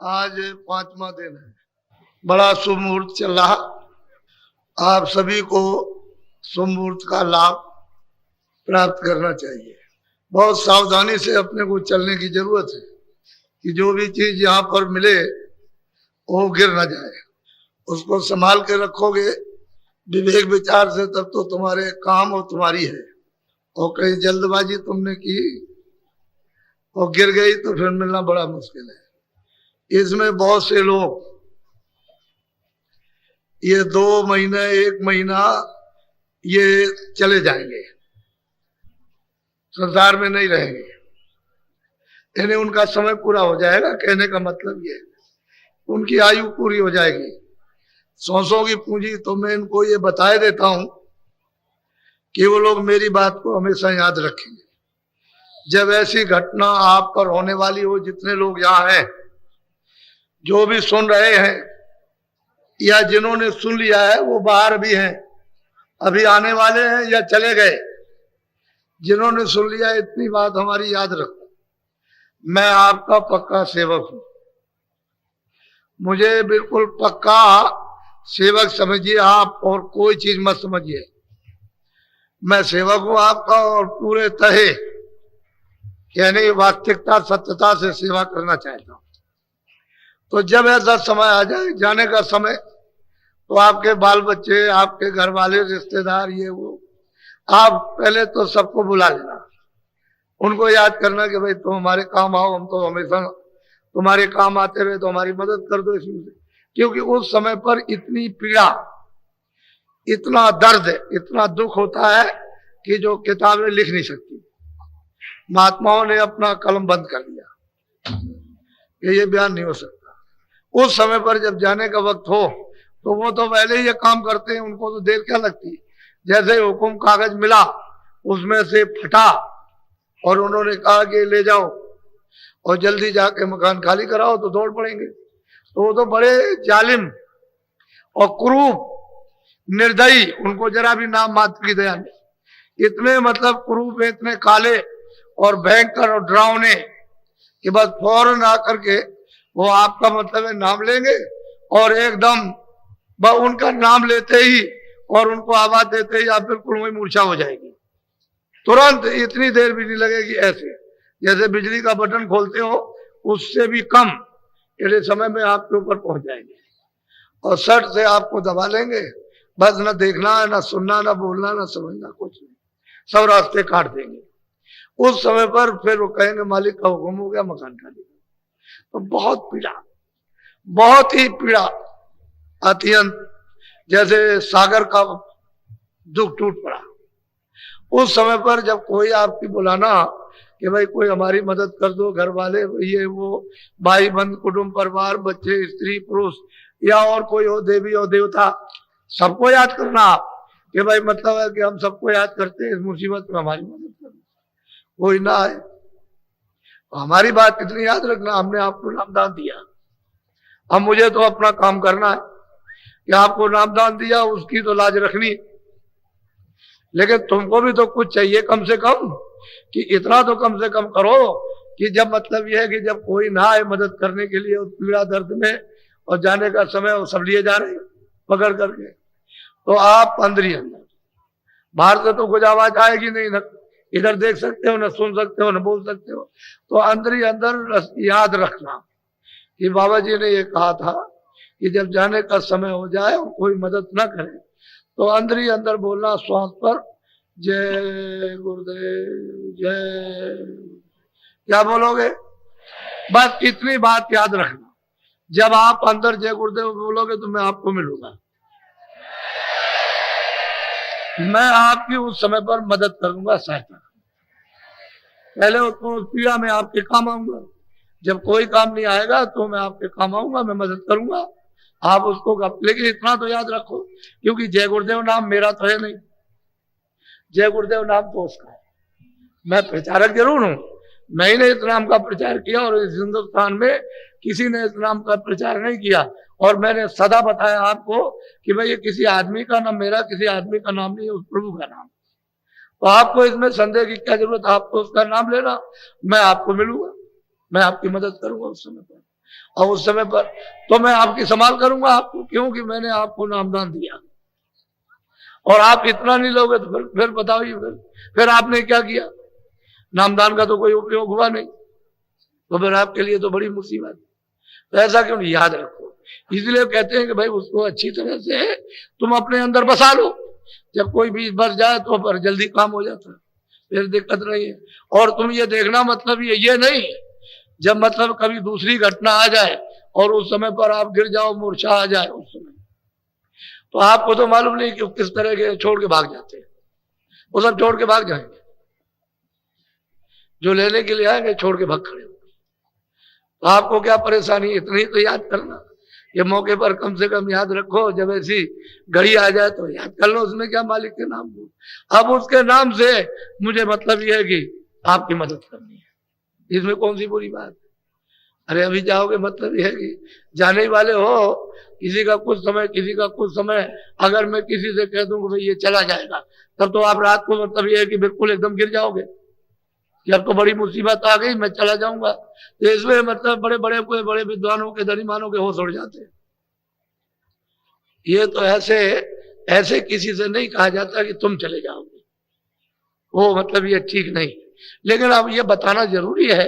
आज 5वां दिन है, बड़ा शुभ मुहूर्त चल रहा। आप सभी को शुभ मुहूर्त का लाभ प्राप्त करना चाहिए। बहुत सावधानी से अपने को चलने की जरूरत है कि जो भी चीज यहाँ पर मिले वो गिर ना जाए। उसको संभाल के रखोगे विवेक विचार से, तब तो तुम्हारे काम और तुम्हारी है। और कहीं जल्दबाजी तुमने की और गिर गई तो फिर मिलना बड़ा मुश्किल है। इसमें बहुत से लोग ये 2 महीने 1 महीना ये चले जाएंगे, संसार में नहीं रहेंगे, यानी उनका समय पूरा हो जाएगा। कहने का मतलब ये उनकी आयु पूरी हो जाएगी। 100 की पूंजी तो मैं इनको ये बताए देता हूं कि वो लोग मेरी बात को हमेशा याद रखेंगे। जब ऐसी घटना आप पर होने वाली हो, जितने लोग यहाँ हैं, जो भी सुन रहे हैं या जिन्होंने सुन लिया है वो बाहर भी हैं, अभी आने वाले हैं या चले गए, जिन्होंने सुन लिया, इतनी बात हमारी याद रखो। मैं आपका पक्का सेवक हूं, मुझे बिल्कुल पक्का सेवक समझिए आप, और कोई चीज मत समझिए। मैं सेवक हूं आपका और पूरे तहे यानी वास्तविकता सत्यता से सेवा करना चाहता हूं। तो जब ऐसा समय आ जाए, जाने का समय, तो आपके बाल बच्चे, आपके घर वाले, रिश्तेदार, ये वो, आप पहले तो सबको बुला लेना। उनको याद करना कि भाई तुम हमारे काम आओ, हम तो हमेशा तुम्हारे काम आते रहे, तो हमारी मदद कर दो इसमें। क्योंकि उस समय पर इतनी पीड़ा, इतना दर्द, इतना दुख होता है कि जो किताबें लिख नहीं सकती। महात्माओं ने अपना कलम बंद कर दिया, ये बयान नहीं हो सकता। उस समय पर जब जाने का वक्त हो तो वो तो पहले ही ये काम करते हैं, उनको तो देर क्या लगती है। जैसे हुकुम कागज मिला, उसमें से फटा और उन्होंने कहा कि ले जाओ और जल्दी जाके मकान खाली कराओ, तो दौड़ पड़ेंगे। तो वो तो बड़े जालिम और क्रूर, निर्दयी, उनको जरा भी नाम मात्र की दया नहीं। इतने मतलब क्रूर, इतने काले और भयंकर और डरावने कि बस फौरन आकर के वो आपका मतलब है नाम लेंगे, और एकदम उनका नाम लेते ही और उनको आवाज देते ही आप बिल्कुल वही मूर्छा हो जाएगी। तुरंत, इतनी देर भी नहीं लगेगी। ऐसे जैसे बिजली का बटन खोलते हो, उससे भी कम इतने समय में आपके ऊपर पहुंच जाएंगे और सट से आपको दबा लेंगे। बस न देखना है, न सुनना, न बोलना, न समझना, कुछ नहीं, सब रास्ते काट देंगे। उस समय पर फिर वो कहेंगे मालिक का हुक्म हो गया, मकान खाली। तो बहुत पीड़ा, बहुत ही पीड़ा, अत्यंत, जैसे सागर का दुख टूट पड़ा। उस समय पर जब कोई आपकी बुलाना कि भाई कोई हमारी मदद कर दो, घर वाले, ये वो, भाई बंधु, कुटुंब परिवार, बच्चे, स्त्री पुरुष, या और कोई हो, देवी और देवता, सबको याद करना आप कि भाई मतलब है कि हम सबको याद करते हैं, इस मुसीबत में हमारी मदद करना। कोई ना आए, हमारी बात कितनी याद रखना, हमने आपको नामदान दिया, अब मुझे तो अपना काम करना है कि आपको नामदान दिया, उसकी तो लाज रखनी, लेकिन तुमको भी तो कुछ चाहिए कम से कम, कि इतना तो कम से कम करो कि जब मतलब यह है कि जब कोई ना आए मदद करने के लिए, उस पीड़ा दर्द में, और जाने का समय वो सब लिए जा रहे पकड़ करके, तो आप अंदर ही अंदर, बाहर से तो कुछ आवाज आएगी नहीं, न इधर देख सकते हो, न सुन सकते हो, न बोल सकते हो। तो अंदर ही अंदर याद रखना कि बाबा जी ने ये कहा था कि जब जाने का समय हो जाए और कोई मदद ना करे, तो अंदर ही अंदर बोलना श्वास पर, जय गुरुदेव, जय। क्या बोलोगे? बस इतनी बात याद रखना। जब आप अंदर जय गुरुदेव बोलोगे तो मैं आपको मिलूंगा, मैं आपकी उस समय पर मदद करूंगा, सहायता। पहले उसको उस पीड़ा में आपके काम आऊंगा, जब कोई काम नहीं आएगा तो मैं आपके काम आऊंगा, मैं मदद करूंगा, आप उसको। लेकिन इतना तो याद रखो, क्योंकि जय गुरुदेव नाम मेरा तो है नहीं, जय गुरुदेव नाम तो उसका है। मैं प्रचारक जरूर हूं, मैंने इस नाम का प्रचार किया, और इस हिंदुस्तान में किसी ने इस नाम का प्रचार नहीं किया। और मैंने सदा बताया आपको कि भाई ये किसी आदमी का नाम, मेरा किसी आदमी का नाम नहीं है, उस प्रभु का नाम। तो आपको इसमें संदेह की क्या जरूरत, आपको उसका नाम लेना, मैं आपको मिलूंगा, मैं आपकी मदद करूंगा उस समय पर। और उस समय पर तो मैं आपकी संभाल करूंगा आपको, क्योंकि मैंने आपको नामदान दिया। और आप इतना नहीं लोगे तो फिर बताइए, फिर आपने क्या किया? नामदान का तो कोई उपयोग हुआ नहीं, तो फिर आपके लिए तो बड़ी मुसीबत। तो ऐसा क्यों नहीं, याद रखो। इसलिए कहते हैं कि भाई उसको अच्छी तरह से तुम अपने अंदर बसा लो। जब कोई भी बस जाए तो पर जल्दी काम हो जाता है, फिर दिक्कत नहीं है। और तुम ये देखना मतलब ये नहीं, जब मतलब कभी दूसरी घटना आ जाए और उस समय पर आप गिर जाओ, मूर्छा आ जाए उस समय, तो आपको तो मालूम नहीं कि किस तरह के छोड़ के भाग जाते हैं। वो सब छोड़ के भाग जाएंगे, जो लेने के लिए आएंगे छोड़ के भाग खड़े होंगे। तो आपको क्या परेशानी, इतनी तो याद करना। ये मौके पर कम से कम याद रखो, जब ऐसी घड़ी आ जाए तो याद कर लो, उसमें क्या मालिक के नाम को। अब उसके नाम से मुझे मतलब ये है कि आपकी मदद करनी है, इसमें कौन सी बुरी बात है। अरे अभी जाओगे मतलब यह है कि जाने वाले हो, किसी का कुछ समय, किसी का कुछ समय। अगर मैं किसी से कह दूं कि भाई ये चला जाएगा, तब तो आप रात को मतलब ये है कि बिल्कुल एकदम गिर जाओगे कि अब तो बड़ी मुसीबत आ गई, मैं चला जाऊंगा। तो इसमें मतलब बड़े बड़े कोई बड़े विद्वानों के, धनीमानों के होश उड़ जाते हैं। ये तो ऐसे किसी से नहीं कहा जाता कि तुम चले जाओगे, वो मतलब ये ठीक नहीं। लेकिन अब ये बताना जरूरी है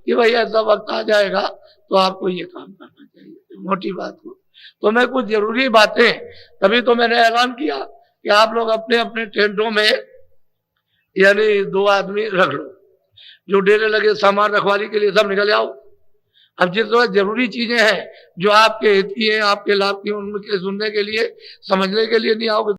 कि भाई ऐसा वक्त आ जाएगा तो आपको ये काम करना चाहिए, मोटी बात को। तो मैं कुछ जरूरी बातें, तभी तो मैंने ऐलान किया कि आप लोग अपने अपने टेंटों में यानी 2 आदमी रख लो, जो डेरे लगे सामान रखवाली के लिए सब निकल आओ। अब जिस तरह जरूरी चीजें हैं जो आपके हित की हैं, आपके लाभ की, उनके सुनने के लिए, समझने के लिए नहीं आओगे